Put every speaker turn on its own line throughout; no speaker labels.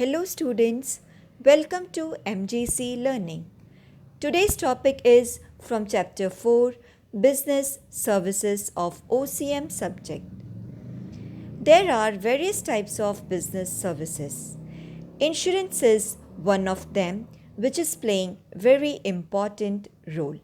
Hello students, welcome to MJC Learning. Today's topic is from Chapter 4, Business Services of OCM subject. There are various types of business services. Insurance is one of them which is playing very important role.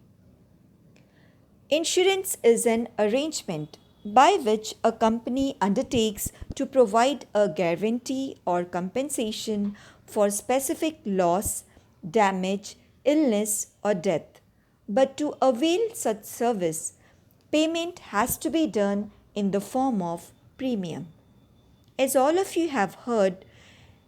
Insurance is an arrangement by which a company undertakes to provide a guarantee or compensation for specific loss, damage, illness, or death. But to avail such service, payment has to be done in the form of premium. As all of you have heard,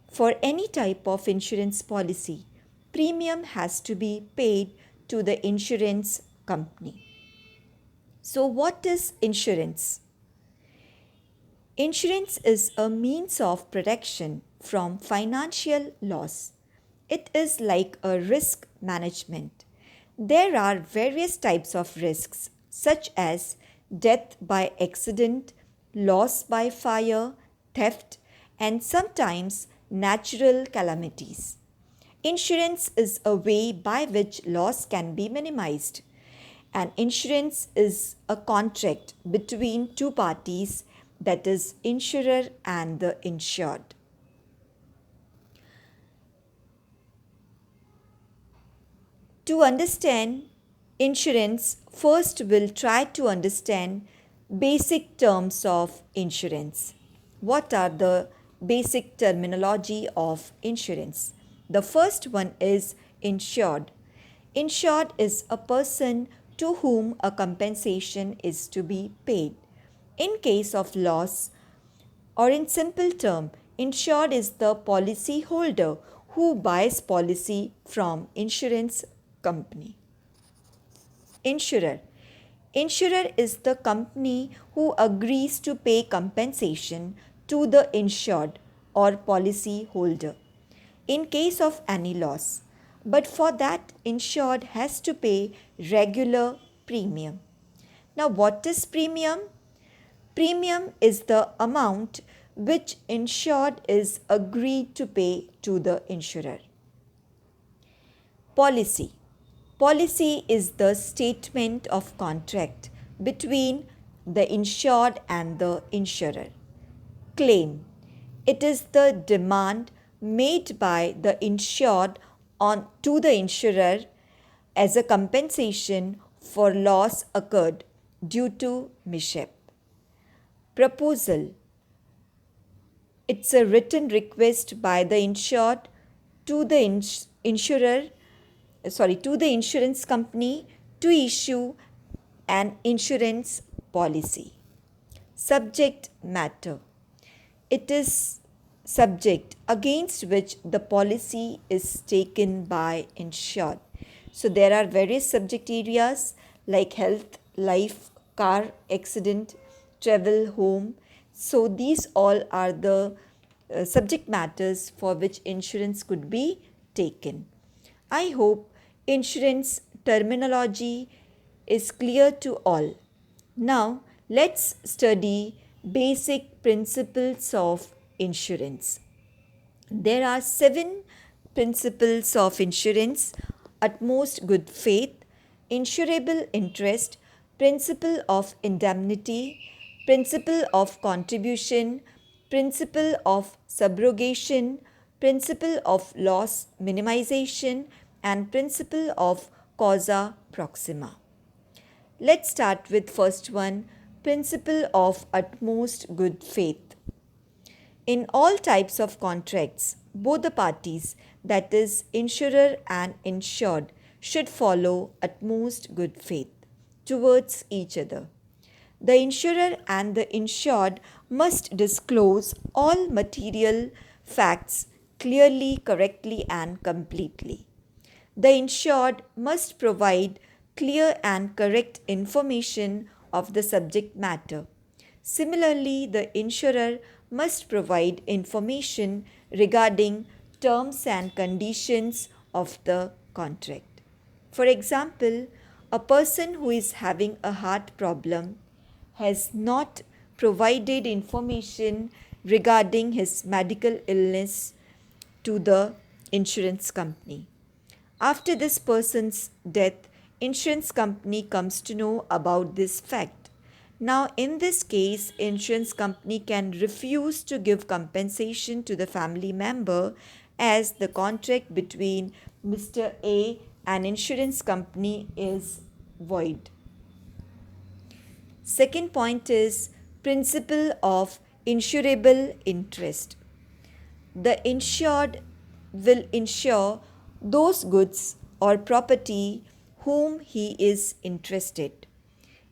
for any type of insurance policy, premium has to be paid to the insurance company. So, what is insurance? Insurance is a means of protection from financial loss. It is like a risk management. There are various types of risks, such as death by accident, loss by fire, theft, and sometimes natural calamities. Insurance is a way by which loss can be minimized. And insurance is a contract between two parties, that is, insurer and the insured. To understand insurance, first we'll try to understand basic terms of insurance. What are the basic terminology of insurance? The first one is insured. Insured is a person to whom a compensation is to be paid. In case of loss, or in simple term, insured is the policy holder who buys policy from insurance company. Insurer. Insurer is the company who agrees to pay compensation to the insured or policy holder in case of any loss. But for that, insured has to pay regular premium. Now, what is premium? Premium is the amount which insured is agreed to pay to the insurer. Policy. Policy is the statement of contract between the insured and the insurer. Claim. It is the demand made by the insured to the insurer as a compensation for loss occurred due to mishap. Proposal. It's a written request by the insured to the insurance company to issue an insurance policy. Subject matter. It is subject against which the policy is taken by insured. So there are various subject areas like health, life, car, accident, travel, home. So these all are the subject matters for which insurance could be taken. I hope insurance terminology is clear to all. Now let's study basic principles of insurance. There are 7 principles of insurance: utmost good faith, insurable interest, principle of indemnity, principle of contribution, principle of subrogation, principle of loss minimization, and principle of causa proxima. Let's start with first one, principle of utmost good faith. In all types of contracts, both the parties, that is, insurer and insured, should follow utmost good faith towards each other. The insurer and the insured must disclose all material facts clearly, correctly, and completely. The insured must provide clear and correct information of the subject matter. Similarly, the insurer must provide information regarding terms and conditions of the contract. For example, a person who is having a heart problem has not provided information regarding his medical illness to the insurance company. After this person's death, insurance company comes to know about this fact. Now, in this case, insurance company can refuse to give compensation to the family member as the contract between Mr. A and insurance company is void. Second point is principle of insurable interest. The insured will insure those goods or property whom he is interested.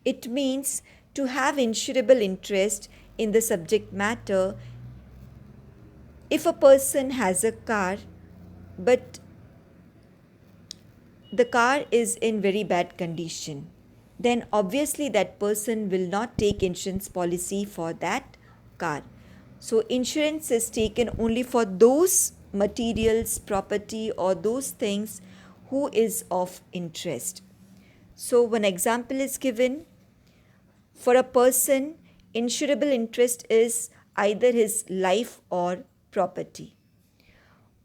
It means to have insurable interest in the subject matter. If a person has a car but the car is in very bad condition, then obviously that person will not take insurance policy for that car. So insurance is taken only for those materials, property, or those things who is of interest. So one example is given. For a person, insurable interest is either his life or property.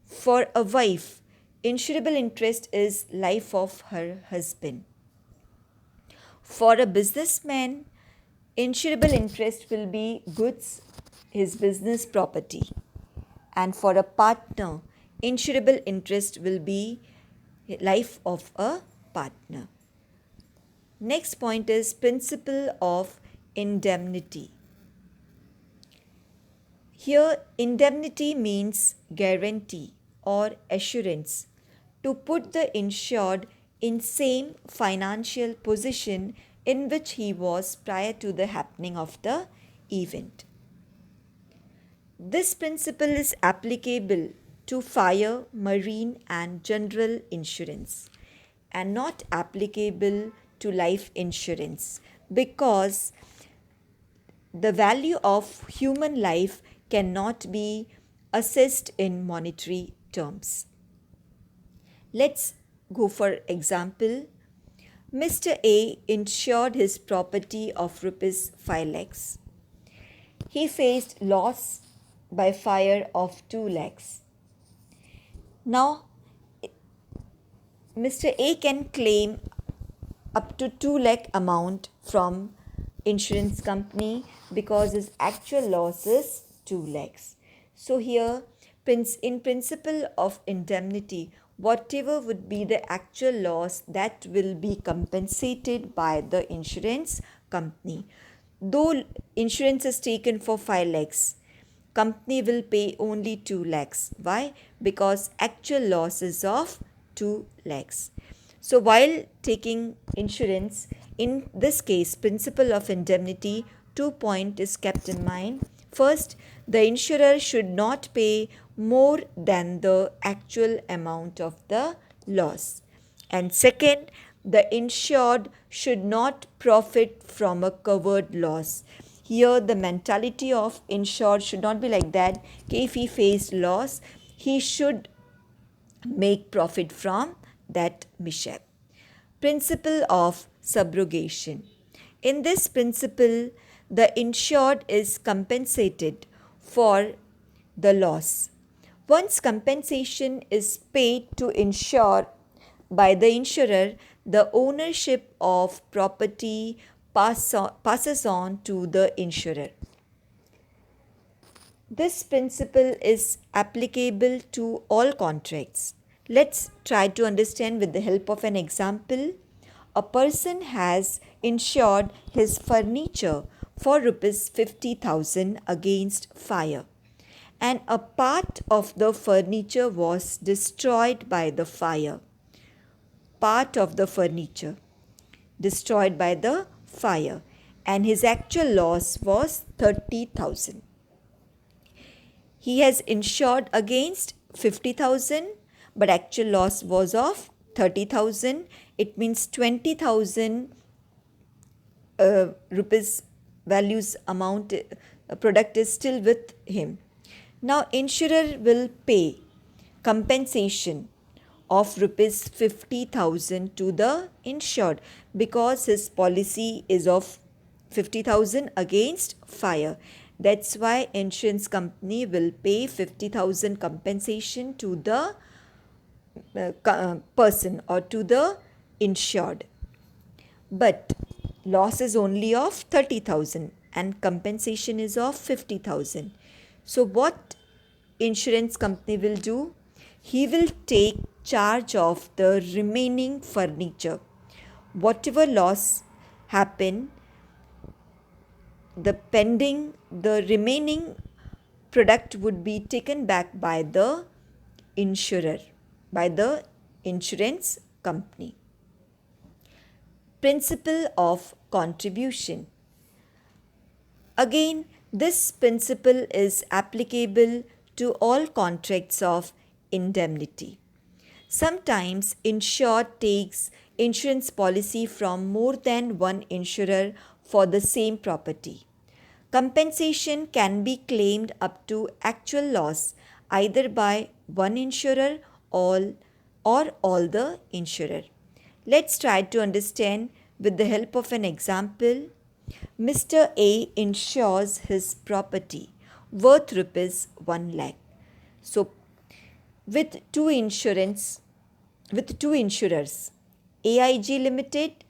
For a wife, insurable interest is life of her husband. For a businessman, insurable interest will be goods, his business property. And for a partner, insurable interest will be life of a partner. Next point is principle of indemnity. Here, indemnity means guarantee or assurance to put the insured in same financial position in which he was prior to the happening of the event. This principle is applicable to fire, marine, and general insurance and not applicable to life insurance because the value of human life cannot be assessed in monetary terms. Let's go for example. Mr. A insured his property of rupees 5 lakhs. He faced loss by fire of 2 lakhs. Now, Mr. A can claim up to 2 lakh amount from insurance company because his actual loss is 2 lakhs. So here, in principle of indemnity, whatever would be the actual loss, that will be compensated by the insurance company. Though insurance is taken for 5 lakhs, company will pay only 2 lakhs. Why? Because actual loss is of 2 lakhs. So while taking insurance, in this case, principle of indemnity, 2 points is kept in mind. First, the insurer should not pay more than the actual amount of the loss. And second, the insured should not profit from a covered loss. Here, the mentality of insured should not be like that. If he faced loss, he should make profit from that mishap. Principle of subrogation. In this principle, the insured is compensated for the loss. Once compensation is paid to insured by the insurer, the ownership of property passes on to the insurer. This principle is applicable to all contracts. Let's try to understand with the help of an example. A person has insured his furniture for rupees 50,000 against fire, and a part of the furniture was destroyed by the fire. Part of the furniture destroyed by the fire, and his actual loss was 30,000. He has insured against 50,000, but actual loss was of 30,000. It means 20,000 rupees values amount product is still with him. Now insurer will pay compensation of rupees 50,000 to the insured because his policy is of 50,000 against fire, That's why insurance company will pay 50,000 compensation to the person or to the insured. But loss is only of 30,000 and compensation is of 50,000. So what insurance company will do? He will take charge of the remaining furniture. Whatever loss happen, the remaining product would be taken back by the insurer, by the insurance company. Principle of contribution. Again, this principle is applicable to all contracts of indemnity. Sometimes insured takes insurance policy from more than one insurer for the same property. Compensation can be claimed up to actual loss either by one insurer or all the insurer. Let's try to understand with the help of an example. Mr. A insures his property worth rupees 1 lakh. So with two insurers, AIG Limited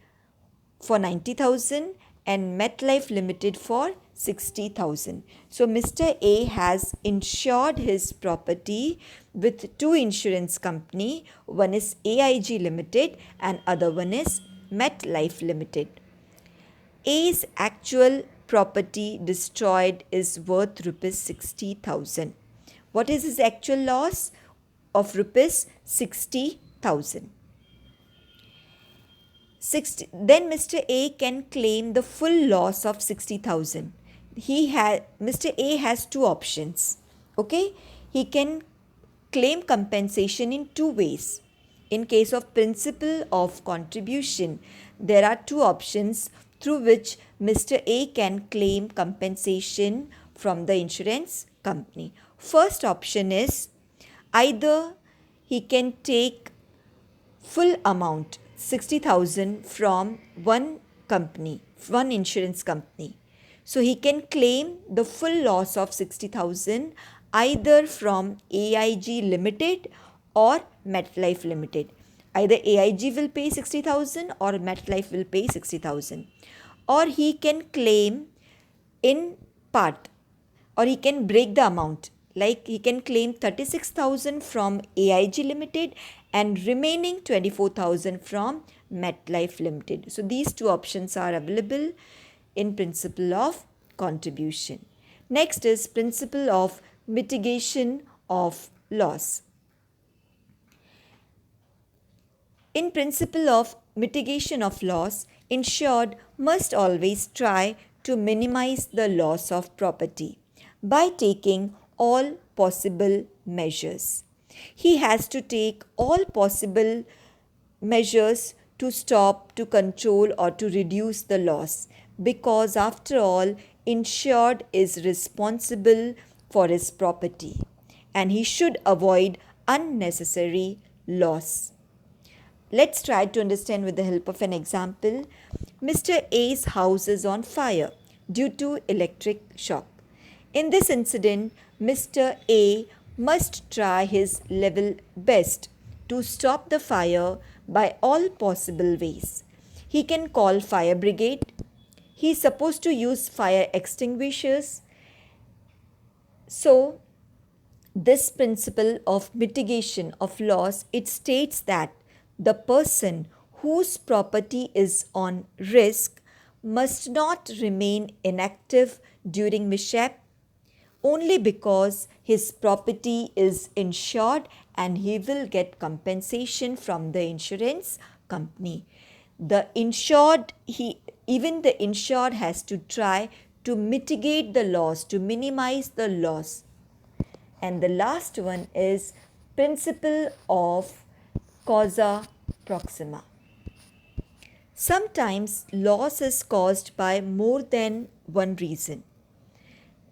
for 90,000 and MetLife Limited for 60,000. So Mr. A has insured his property with two insurance company. One is AIG Limited and other one is MetLife Limited. A's actual property destroyed is worth rupees 60,000. What is his actual loss? Of rupees 60,000. Then Mr. A can claim the full loss of 60,000. Mr. A has two options. Okay, he can claim compensation in two ways. In case of principle of contribution, there are two options through which Mr. A can claim compensation from the insurance company. First option is either he can take full amount 60,000 from one insurance company. So he can claim the full loss of 60,000 either from AIG Limited or MetLife Limited. Either AIG will pay 60,000 or MetLife will pay 60,000. Or he can claim in part, or he can break the amount. Like he can claim 36,000 from AIG Limited and remaining 24,000 from MetLife Limited. So these two options are available in principle of contribution. Next is principle of mitigation of loss. In principle of mitigation of loss, insured must always try to minimize the loss of property by taking all possible measures. He has to take all possible measures to stop, to control, or to reduce the loss, because after all, insured is responsible for his property and he should avoid unnecessary loss. Let's try to understand with the help of an example. Mr. A's house is on fire due to electric shock. In this incident, Mr. A must try his level best to stop the fire by all possible ways. He can call fire brigade. He is supposed to use fire extinguishers. So, this principle of mitigation of loss, it states that the person whose property is on risk must not remain inactive during mishap only because his property is insured and he will get compensation from the insurance company. Even the insured has to try to mitigate the loss, to minimize the loss. And the last one is principle of causa proxima. Sometimes loss is caused by more than one reason.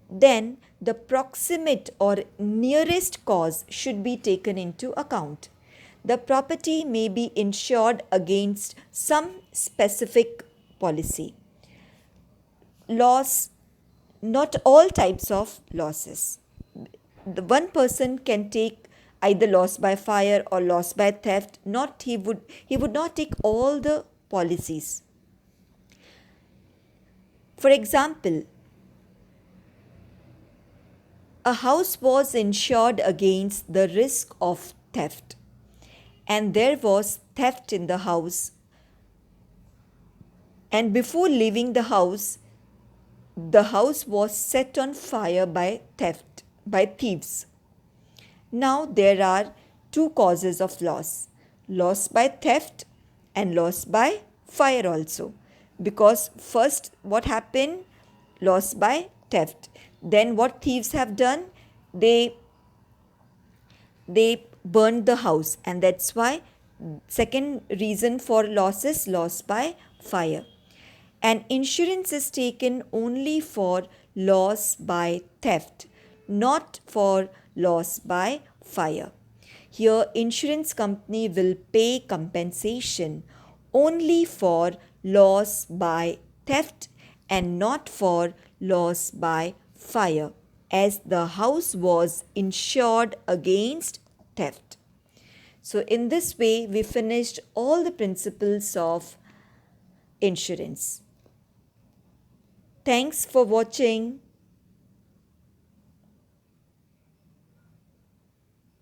Then the proximate or nearest cause should be taken into account. The property may be insured against some specific policy. Loss not all types of losses. The one person can take either loss by fire or loss by theft. Not he would not take all the policies. For example, a house was insured against the risk of theft, and there was theft in the house. And before leaving the house was set on fire by thieves. Now there are two causes of loss: loss by theft and loss by fire also. Because first, what happened? Loss by theft. Then what thieves have done? They burned the house, and that's why second reason for loss is loss by fire. And insurance is taken only for loss by theft, not for loss by fire. Here, insurance company will pay compensation only for loss by theft and not for loss by fire, as the house was insured against theft. So in this way, we finished all the principles of insurance. Thanks for watching.